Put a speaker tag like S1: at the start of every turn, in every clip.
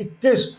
S1: 21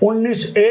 S1: 19A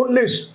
S1: 19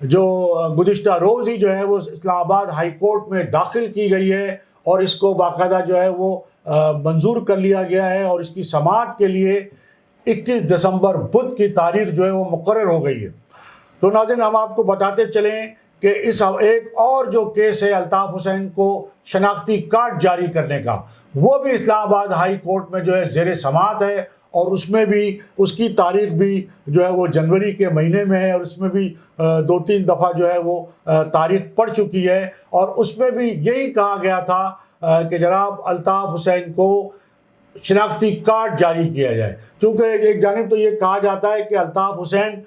S1: جو گزشتہ روز ہی جو ہے وہ اسلام آباد ہائی کورٹ میں داخل کی گئی ہے اور اس کو باقاعدہ جو ہے وہ منظور کر لیا گیا ہے اور اس کی سماعت کے لیے 21 دسمبر بدھ کی تاریخ جو ہے وہ مقرر ہو گئی ہے۔ تو ناظرین، ہم آپ کو بتاتے چلیں کہ اس ایک اور جو کیس ہے الطاف حسین کو شناختی کارڈ جاری کرنے کا، وہ بھی اسلام آباد ہائی کورٹ میں جو ہے زیر سماعت ہے، اور اس میں بھی اس کی تاریخ بھی جو ہے وہ جنوری کے مہینے میں ہے، اور اس میں بھی 2-3 دفعہ جو ہے وہ تاریخ پڑ چکی ہے، اور اس میں بھی یہی کہا گیا تھا کہ جناب الطاف حسین کو شناختی کارڈ جاری کیا جائے، کیونکہ ایک جانب تو یہ کہا جاتا ہے کہ الطاف حسین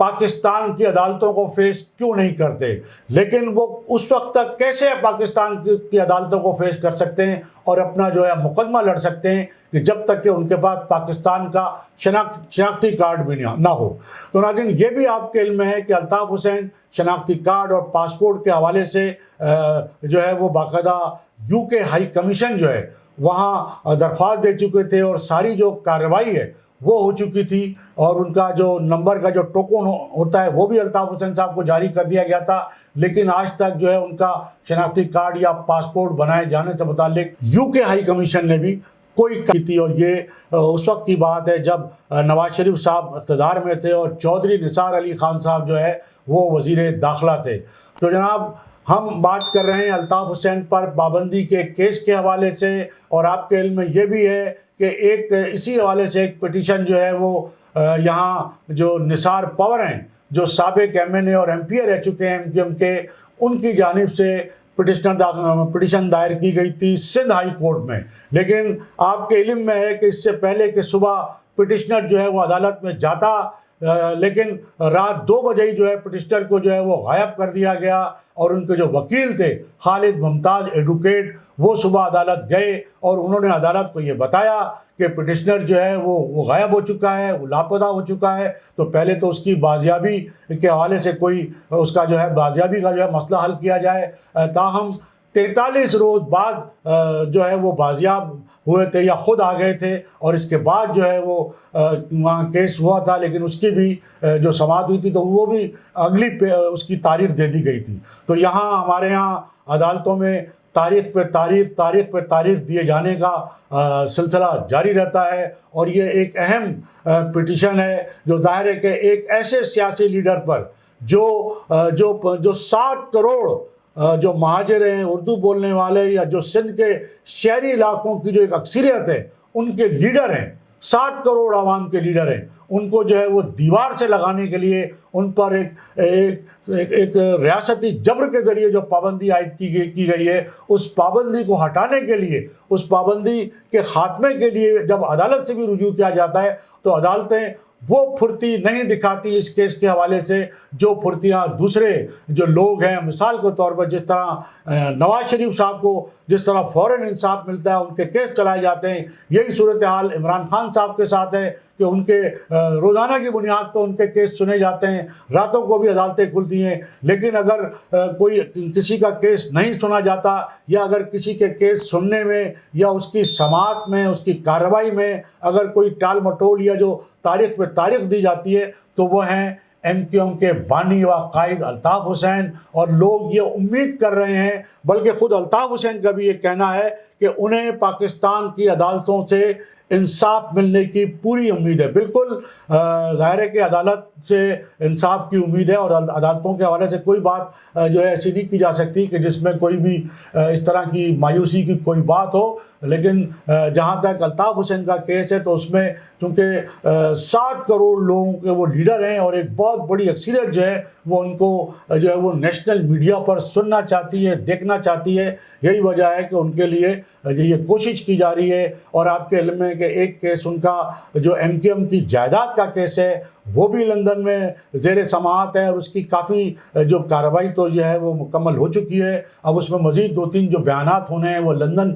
S1: پاکستان کی عدالتوں کو فیس کیوں نہیں کرتے، لیکن وہ اس وقت تک کیسے پاکستان کی عدالتوں کو فیس کر سکتے ہیں اور اپنا جو ہے مقدمہ لڑ سکتے ہیں کہ جب تک کہ ان کے پاس پاکستان کا شناختی کارڈ بھی نہ ہو۔ تو ناظرین، یہ بھی آپ کے علم میں ہے کہ الطاف حسین شناختی کارڈ اور پاسپورٹ کے حوالے سے جو ہے وہ باقاعدہ UK ہائی کمیشن جو ہے وہاں درخواست دے چکے تھے، اور ساری جو کارروائی ہے وہ ہو چکی تھی، اور ان کا جو نمبر کا جو ٹوکن ہوتا ہے وہ بھی الطاف حسین صاحب کو جاری کر دیا گیا تھا، لیکن آج تک جو ہے ان کا شناختی کارڈ یا پاسپورٹ بنائے جانے سے متعلق UK ہائی کمیشن نے بھی کوئی کی تھی۔ اور یہ اس وقت کی بات ہے جب نواز شریف صاحب اقتدار میں تھے اور چودھری نثار علی خان صاحب جو ہے وہ وزیر داخلہ تھے۔ تو جناب، ہم بات کر رہے ہیں الطاف حسین پر پابندی کے کیس کے حوالے سے، اور آپ کے علم میں یہ بھی ہے کہ ایک اسی حوالے سے ایک پٹیشن جو ہے وہ یہاں جو نثار پور ہیں، جو سابق MNA اور MP رہ چکے ہیں MQM کے، ان کی جانب سے پٹیشن دائر کی گئی تھی سندھ ہائی کورٹ میں، لیکن آپ کے علم میں ہے کہ اس سے پہلے کہ صبح پٹیشنر جو ہے وہ عدالت میں جاتا، لیکن رات 2 بجے ہی جو ہے پٹیشنر کو جو ہے وہ غائب کر دیا گیا، اور ان کے جو وکیل تھے خالد ممتاز ایڈوکیٹ، وہ صبح عدالت گئے اور انہوں نے عدالت کو یہ بتایا کہ پٹیشنر جو ہے وہ غائب ہو چکا ہے، وہ لاپتہ ہو چکا ہے۔ تو پہلے تو اس کی بازیابی کے حوالے سے کوئی اس کا جو ہے بازیابی کا جو ہے مسئلہ حل کیا جائے، تاہم 43 روز بعد جو ہے وہ بازیاب ہوئے تھے یا خود آ گئے تھے، اور اس کے بعد جو ہے وہ وہاں کیس ہوا تھا، لیکن اس کی بھی جو سماعت ہوئی تھی تو وہ بھی اگلی اس کی تاریخ دے دی گئی تھی۔ تو یہاں ہمارے یہاں عدالتوں میں تاریخ پہ تاریخ دیے جانے کا سلسلہ جاری رہتا ہے، اور یہ ایک اہم پٹیشن ہے جو ظاہر ہے کہ ایک ایسے سیاسی لیڈر پر جو 7 کروڑ جو مہاجر ہیں، اردو بولنے والے، یا جو سندھ کے شہری علاقوں کی جو ایک اکثریت ہے، ان کے لیڈر ہیں، 7 کروڑ عوام کے لیڈر ہیں، ان کو جو ہے وہ دیوار سے لگانے کے لیے ان پر ایک ریاستی جبر کے ذریعے جو پابندی عائد کی گئی ہے، اس پابندی کو ہٹانے کے لیے، اس پابندی کے خاتمے کے لیے جب عدالت سے بھی رجوع کیا جاتا ہے تو عدالتیں وہ پھرتی نہیں دکھاتی اس کیس کے حوالے سے جو پھرتیاں دوسرے جو لوگ ہیں، مثال کے طور پر جس طرح نواز شریف صاحب کو جس طرح فوراً انصاف ملتا ہے، ان کے کیس چلائے جاتے ہیں، یہی صورتحال عمران خان صاحب کے ساتھ ہے کہ ان کے روزانہ کی بنیاد پر ان کے کیس سنے جاتے ہیں، راتوں کو بھی عدالتیں کھلتی ہیں، لیکن اگر کوئی کسی کا کیس نہیں سنا جاتا، یا اگر کسی کے کیس سننے میں یا اس کی سماعت میں، اس کی کارروائی میں اگر کوئی ٹال مٹول یا جو تاریخ پہ تاریخ دی جاتی ہے، تو وہ ہیں MQM کے بانی و قائد الطاف حسین۔ اور لوگ یہ امید کر رہے ہیں، بلکہ خود الطاف حسین کا بھی یہ کہنا ہے کہ انہیں پاکستان کی عدالتوں سے انصاف ملنے کی پوری امید ہے۔ بالکل ظاہر ہے کہ عدالت سے انصاف کی امید ہے، اور عدالتوں کے حوالے سے کوئی بات جو ہے ایسی نہیں کی جا سکتی کہ جس میں کوئی بھی اس طرح کی مایوسی کی کوئی بات ہو، لیکن جہاں تک الطاف حسین کا کیس ہے تو اس میں چونکہ 7 کروڑ لوگوں کے وہ لیڈر ہیں، اور ایک بہت بڑی اکثریت جو ہے وہ ان کو جو ہے وہ نیشنل میڈیا پر سننا چاہتی ہے، دیکھنا چاہتی ہے، یہی وجہ ہے کہ ان کے لیے یہ کوشش کی جا رہی ہے۔ اور آپ کے علم میں کہ ایک کیس ان کا جو MQM کی جائیداد کا کیس ہے وہ بھی لندن میں زیر سماعت ہے، اور اس کی کافی جو کارروائی تو جو ہے وہ مکمل ہو چکی ہے۔ اب اس میں مزید 2-3 جو بیانات ہونے ہیں وہ لندن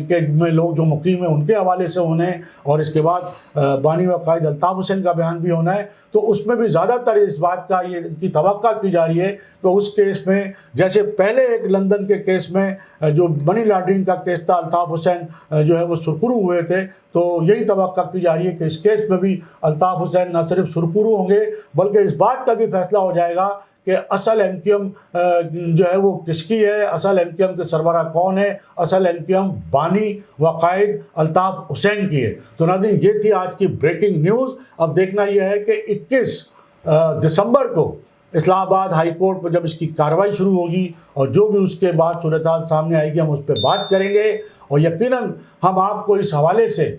S1: کے میں لوگ جو مقیم ہیں ان کے حوالے سے ہونے ہیں، اور اس کے بعد بانی و قائد الطاف حسین کا بیان بھی ہونا ہے۔ تو اس میں بھی زیادہ تر اس بات کا یہ کی توقع کی جا رہی ہے کہ اس کیس میں جیسے پہلے ایک لندن کے کیس میں جو منی لانڈرنگ کا کیس تھا، الطاف حسین جو ہے وہ سرخرو ہوئے تھے، تو یہی توقع کی جا رہی ہے کہ اس کیس میں بھی الطاف حسین نہ صرف سرخرو ہوں گے، بلکہ اس بات کا بھی فیصلہ ہو جائے گا کہ اصل ایم کیو ایم جو ہے وہ کس کی ہے، اصل ایم کیو ایم کے سربراہ کون ہے، اصل ایم کیو ایم بانی و قائد الطاف حسین کی ہے۔ تو ناظرین یہ تھی آج کی بریکنگ نیوز۔ اب دیکھنا یہ ہے کہ 21 دسمبر کو اسلام آباد ہائی کورٹ میں جب اس کی کارروائی شروع ہوگی اور جو بھی اس کے بعد صورتحال سامنے آئے گی ہم اس پہ بات کریں گے، اور یقیناً ہم آپ کو اس حوالے سے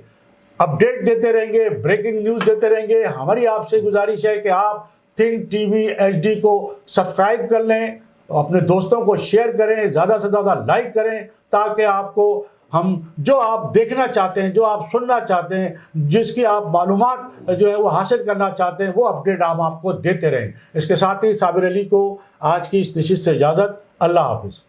S1: اپڈیٹ دیتے رہیں گے، بریکنگ نیوز دیتے رہیں گے۔ ہماری آپ سے گزارش ہے کہ آپ Think T V H D کو سبسکرائب کر لیں، اپنے دوستوں کو شیئر کریں، زیادہ سے زیادہ لائک کریں، تاکہ آپ کو ہم جو آپ دیکھنا چاہتے ہیں، جو آپ سننا چاہتے ہیں، جس کی آپ معلومات جو ہے وہ حاصل کرنا چاہتے ہیں، وہ اپڈیٹ ہم آپ کو دیتے رہیں۔ اس کے ساتھ ہی صابر علی کو آج کی اس نشست سے اجازت۔ اللہ حافظ۔